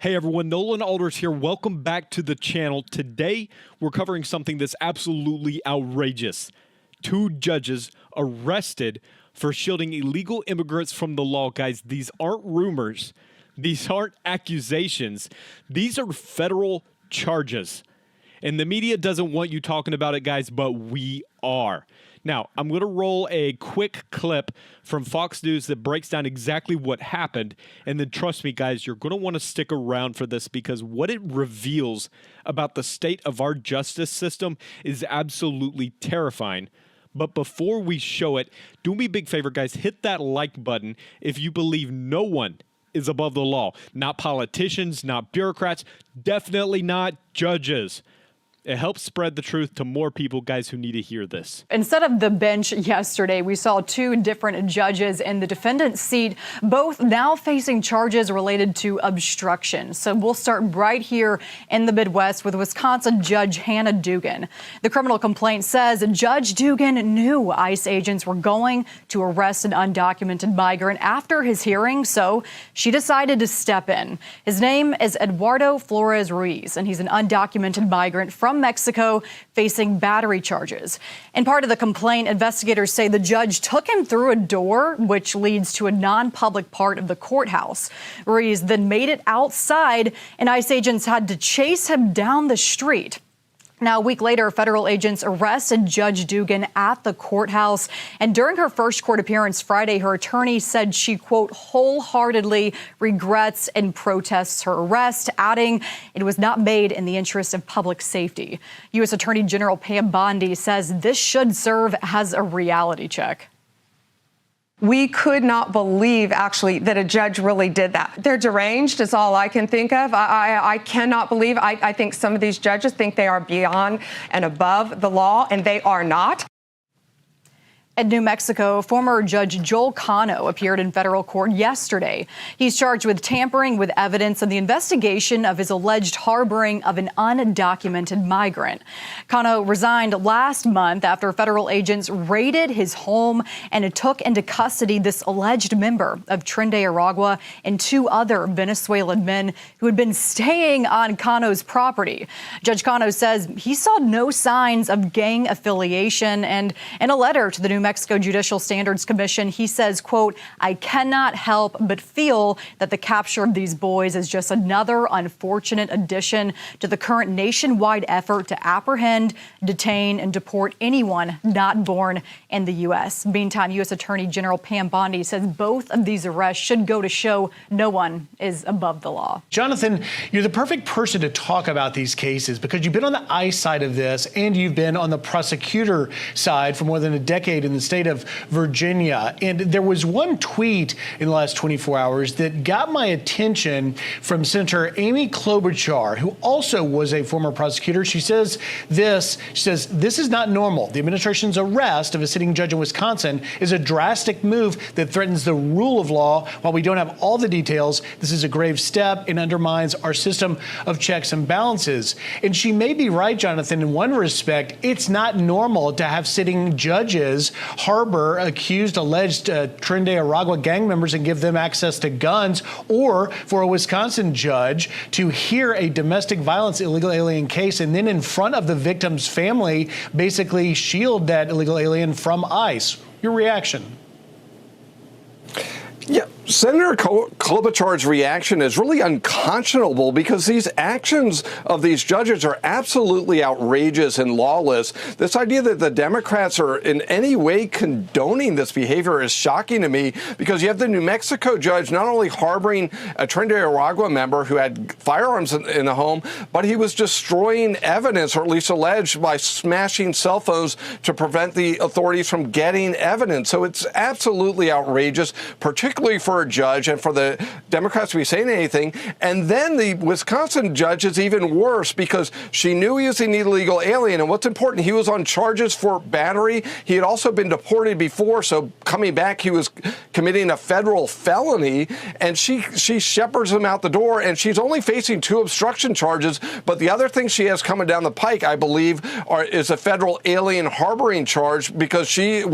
Hey everyone, Nolan Alders here. Welcome back to the channel. Today, we're covering something that's absolutely outrageous. 2 judges arrested for shielding illegal immigrants from the law. Guys, these aren't rumors. These aren't accusations. These are federal charges. And the media doesn't want you talking about it, guys, but we are. Now, I'm going to roll a quick clip from Fox News that breaks down exactly what happened. And then trust me, guys, you're going to want to stick around for this because what it reveals about the state of our justice system is absolutely terrifying. But before we show it, do me a big favor, guys, hit that like button if you believe no one is above the law. Not politicians, not bureaucrats, definitely not judges. It helps spread the truth to more people, guys, who need to hear this. Instead of the bench yesterday, we saw 2 different judges in the defendant's seat, both now facing charges related to obstruction. So we'll start right here in the Midwest with Wisconsin Judge Hannah Dugan. The criminal complaint says Judge Dugan knew ICE agents were going to arrest an undocumented migrant after his hearing, so she decided to step in. His name is Eduardo Flores Ruiz, and he's an undocumented migrant from Mexico facing battery charges. In part of the complaint, investigators say the judge took him through a door which leads to a non-public part of the courthouse. Ruiz then made it outside, and ICE agents had to chase him down the street. Now, a week later, federal agents arrested Judge Dugan at the courthouse. And during her first court appearance Friday, her attorney said she, quote, wholeheartedly regrets and protests her arrest, adding it was not made in the interest of public safety. U.S. Attorney General Pam Bondi says this should serve as a reality check. We could not believe, actually, that a judge really did that. They're deranged is all I can think of. I cannot believe. I think some of these judges think they are beyond and above the law, and they are not. In New Mexico, former Judge Joel Cano appeared in federal court yesterday. He's charged with tampering with evidence in the investigation of his alleged harboring of an undocumented migrant. Cano resigned last month after federal agents raided his home and took into custody this alleged member of Tren de Aragua and 2 other Venezuelan men who had been staying on Cano's property. Judge Cano says he saw no signs of gang affiliation, and in a letter to the New Mexico Judicial Standards Commission, he says, quote, I cannot help but feel that the capture of these boys is just another unfortunate addition to the current nationwide effort to apprehend, detain, and deport anyone not born in the U.S. Meantime, U.S. Attorney General Pam Bondi says both of these arrests should go to show no one is above the law. Jonathan, you're the perfect person to talk about these cases because you've been on the ICE side of this and you've been on the prosecutor side for more than a decade in the state of Virginia. And there was one tweet in the last 24 hours that got my attention from Senator Amy Klobuchar, who also was a former prosecutor. She says this is not normal. The administration's arrest of a sitting judge in Wisconsin is a drastic move that threatens the rule of law. While we don't have all the details, this is a grave step and undermines our system of checks and balances. And she may be right, Jonathan, in one respect. It's not normal to have sitting judges harbor alleged Tren de Aragua gang members and give them access to guns, or for a Wisconsin judge to hear a domestic violence illegal alien case and then in front of the victim's family basically shield that illegal alien from ICE. Your reaction? Yeah, Senator Klobuchar's reaction is really unconscionable because these actions of these judges are absolutely outrageous and lawless. This idea that the Democrats are in any way condoning this behavior is shocking to me because you have the New Mexico judge not only harboring a Tren de Aragua member who had firearms in the home, but he was destroying evidence, or at least alleged, by smashing cell phones to prevent the authorities from getting evidence. So it's absolutely outrageous, particularly for a judge and for the Democrats to be saying anything. And then the Wisconsin judge is even worse because she knew he was an illegal alien. And what's important, he was on charges for battery. He had also been deported before. So coming back, he was committing a federal felony. And she shepherds him out the door. And she's only facing 2 obstruction charges. But the other thing she has coming down the pike, I believe, is a federal alien harboring charge because she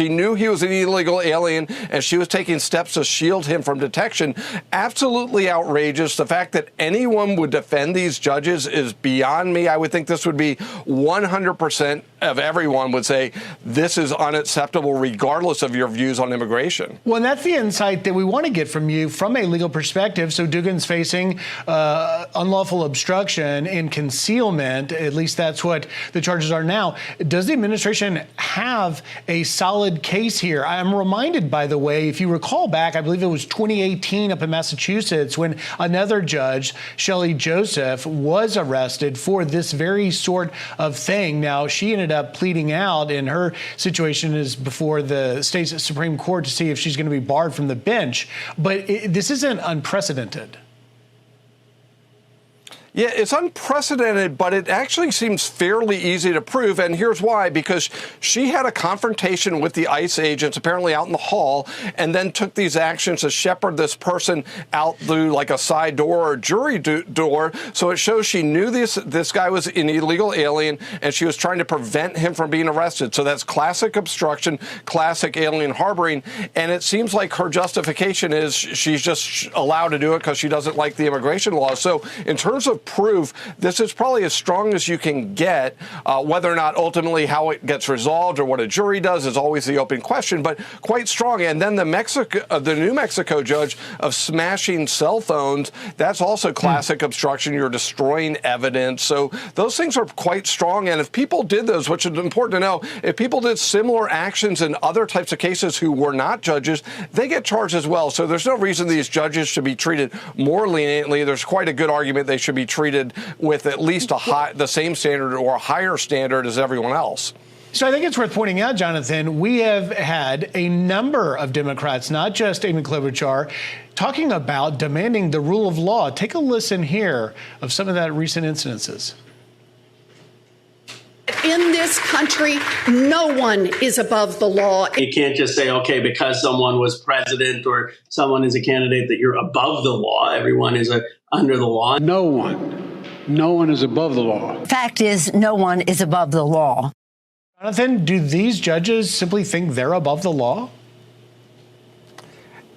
knew he was an illegal alien and she was taking steps to shield shield him from detection. Absolutely outrageous. The fact that anyone would defend these judges is beyond me. I would think this would be 100% of everyone would say this is unacceptable regardless of your views on immigration. Well, and that's the insight that we want to get from you from a legal perspective. So Dugan's facing unlawful obstruction and concealment. At least that's what the charges are now. Does the administration have a solid case here? I'm reminded, by the way, if you recall back, I believe it was 2018 up in Massachusetts when another judge, Shelley Joseph, was arrested for this very sort of thing. Now, she ended up pleading out, and her situation is before the state's Supreme Court to see if she's going to be barred from the bench. But this isn't unprecedented. Yeah, it's unprecedented, but it actually seems fairly easy to prove. And here's why, because she had a confrontation with the ICE agents, apparently out in the hall, and then took these actions to shepherd this person out through like a side door or jury door. So it shows she knew this guy was an illegal alien, and she was trying to prevent him from being arrested. So that's classic obstruction, classic alien harboring. And it seems like her justification is she's just allowed to do it because she doesn't like the immigration laws. So in terms of proof, this is probably as strong as you can get. Whether or not ultimately how it gets resolved or what a jury does is always the open question, but quite strong. And then the New Mexico judge of smashing cell phones, that's also classic obstruction. You're destroying evidence. So those things are quite strong. And if people did those, which is important to know, if people did similar actions in other types of cases who were not judges, they get charged as well. So there's no reason these judges should be treated more leniently. There's quite a good argument they should be treated with at least the same standard or a higher standard as everyone else. So I think it's worth pointing out, Jonathan, we have had a number of Democrats, not just Amy Klobuchar, talking about demanding the rule of law. Take a listen here of some of that recent incidences. In this country, no one is above the law. You can't just say, okay, because someone was president or someone is a candidate that you're above the law. Everyone is under the law. No one is above the law. Fact is, no one is above the law. Jonathan, do these judges simply think they're above the law?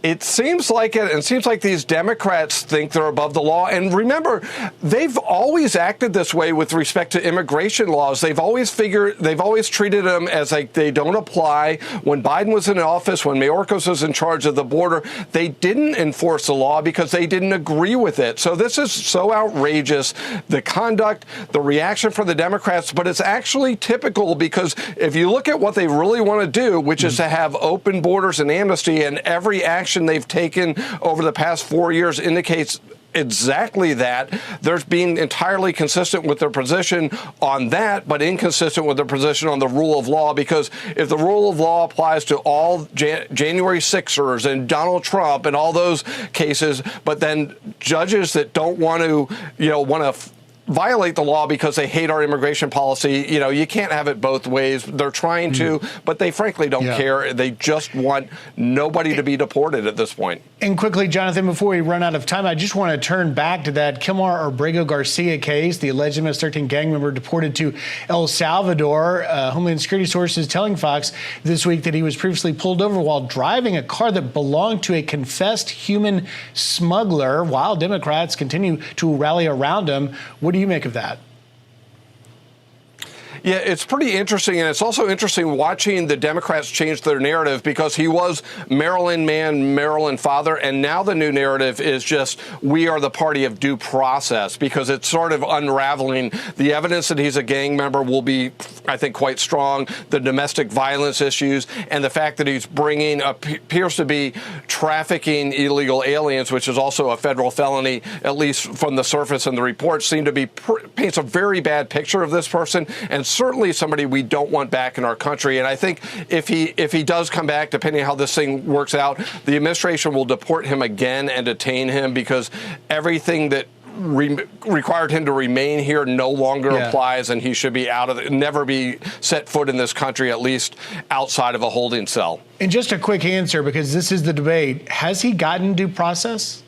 It seems like it, and it seems like these Democrats think they're above the law. And remember, they've always acted this way with respect to immigration laws. They've always treated them as like they don't apply. When Biden was in office, when Mayorkas was in charge of the border, they didn't enforce the law because they didn't agree with it. So this is so outrageous, the conduct, the reaction from the Democrats, but it's actually typical because if you look at what they really want to do, which is to have open borders and amnesty, and every action they've taken over the past 4 years indicates exactly that. They're being entirely consistent with their position on that, but inconsistent with their position on the rule of law, because if the rule of law applies to all January 6ers and Donald Trump and all those cases, but then judges that don't want to, violate the law because they hate our immigration policy, you can't have it both ways. They're trying to, but they frankly don't care. They just want nobody to be deported at this point. And quickly, Jonathan, before we run out of time, I just want to turn back to that Kilmar Abrego Garcia case, the alleged MS-13 gang member deported to El Salvador. Homeland Security sources telling Fox this week that he was previously pulled over while driving a car that belonged to a confessed human smuggler, while Democrats continue to rally around him. What do you make of that? Yeah, it's pretty interesting, and it's also interesting watching the Democrats change their narrative, because he was Maryland man, Maryland father, and now the new narrative is just we are the party of due process, because it's sort of unraveling. The evidence that he's a gang member will be, I think, quite strong. The domestic violence issues and the fact that he's appears to be trafficking illegal aliens, which is also a federal felony, at least from the surface, and the reports seem to be paints a very bad picture of this person, and certainly somebody we don't want back in our country. And I think if he does come back, depending on how this thing works out, the administration will deport him again and detain him, because everything that required him to remain here no longer applies, and he should be never be set foot in this country, at least outside of a holding cell. And just a quick answer, because this is the debate. Has he gotten due process?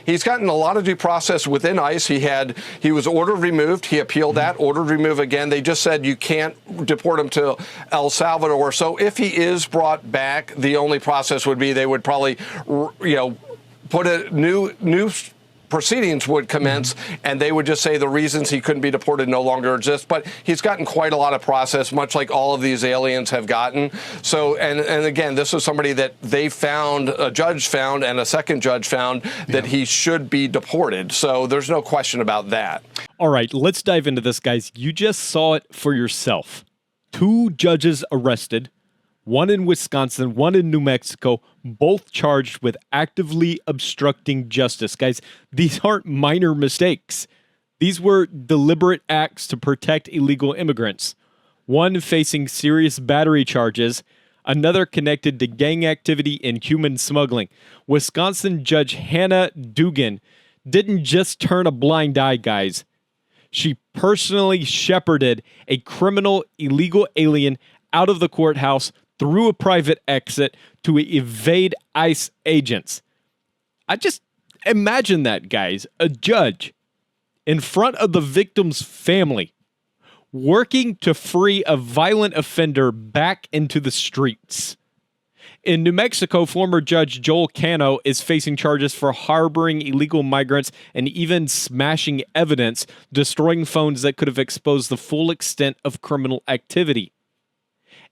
He's gotten a lot of due process within ICE. He was ordered removed. He appealed that, ordered removed again. They just said you can't deport him to El Salvador. So if he is brought back, the only process would be they would probably, put a new proceedings would commence, and they would just say the reasons he couldn't be deported no longer exist. But he's gotten quite a lot of process, much like all of these aliens have gotten. So, and again, this was somebody that they found, a judge found, and a second judge found that he should be deported. So there's no question about that. All right, let's dive into this, guys. You just saw it for yourself. 2 judges arrested, one in Wisconsin, one in New Mexico, both charged with actively obstructing justice. Guys, these aren't minor mistakes. These were deliberate acts to protect illegal immigrants. One facing serious battery charges, another connected to gang activity and human smuggling. Wisconsin Judge Hannah Dugan didn't just turn a blind eye, guys. She personally shepherded a criminal illegal alien out of the courthouse through a private exit to evade ICE agents. I just imagine that, guys. A judge in front of the victim's family working to free a violent offender back into the streets. In New Mexico, former Judge Joel Cano is facing charges for harboring illegal migrants and even smashing evidence, destroying phones that could have exposed the full extent of criminal activity.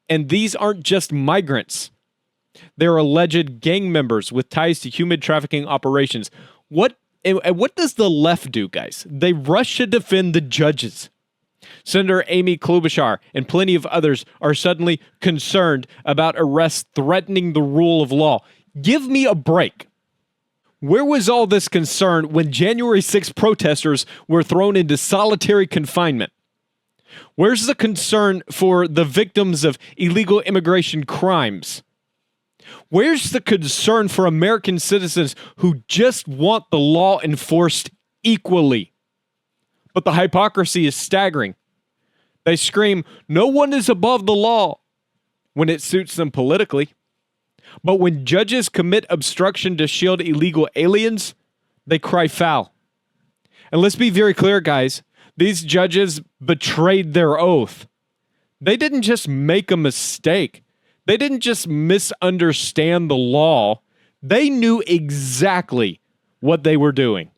And these aren't just migrants. They're alleged gang members with ties to human trafficking operations. What does the left do, guys? They rush to defend the judges. Senator Amy Klobuchar and plenty of others are suddenly concerned about arrests threatening the rule of law. Give me a break. Where was all this concern when January 6th protesters were thrown into solitary confinement? Where's the concern for the victims of illegal immigration crimes? Where's the concern for American citizens who just want the law enforced equally? But the hypocrisy is staggering. They scream, "No one is above the law," when it suits them politically. But when judges commit obstruction to shield illegal aliens, they cry foul. And let's be very clear, guys. These judges betrayed their oath. They didn't just make a mistake. They didn't just misunderstand the law. They knew exactly what they were doing.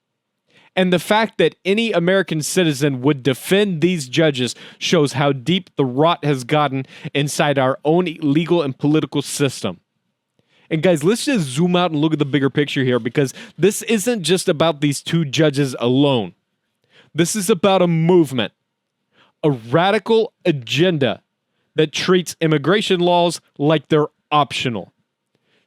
And the fact that any American citizen would defend these judges shows how deep the rot has gotten inside our own legal and political system. And guys, let's just zoom out and look at the bigger picture here, because this isn't just about these 2 judges alone. This is about a movement, a radical agenda that treats immigration laws like they're optional.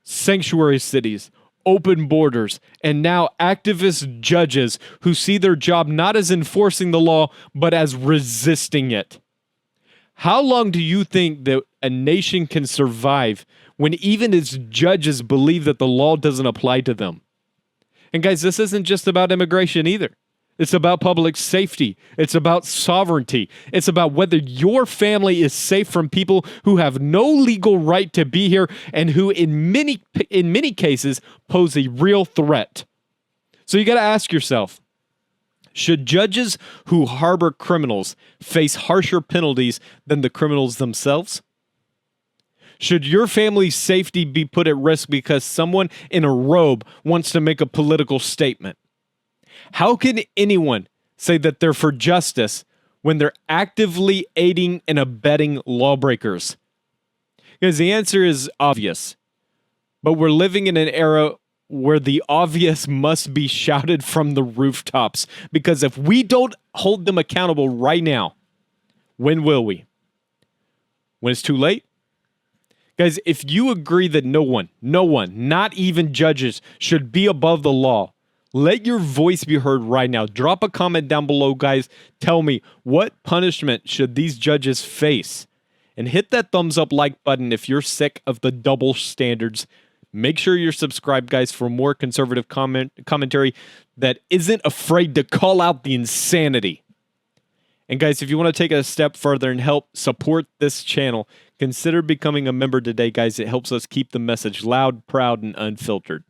Sanctuary cities, open borders, and now activist judges who see their job not as enforcing the law, but as resisting it. How long do you think that a nation can survive when even its judges believe that the law doesn't apply to them? And guys, this isn't just about immigration either. It's about public safety. It's about sovereignty. It's about whether your family is safe from people who have no legal right to be here and who in many cases pose a real threat. So you got to ask yourself, should judges who harbor criminals face harsher penalties than the criminals themselves? Should your family's safety be put at risk because someone in a robe wants to make a political statement? How can anyone say that they're for justice when they're actively aiding and abetting lawbreakers? Because the answer is obvious. But we're living in an era where the obvious must be shouted from the rooftops. Because if we don't hold them accountable right now, when will we? When it's too late? Guys, if you agree that no one, not even judges, should be above the law, let your voice be heard right now. Drop a comment down below, guys. Tell me, what punishment should these judges face? And hit that thumbs up like button if you're sick of the double standards. Make sure you're subscribed, guys, for more conservative commentary that isn't afraid to call out the insanity. And guys, if you want to take it a step further and help support this channel, consider becoming a member today, guys. It helps us keep the message loud, proud, and unfiltered.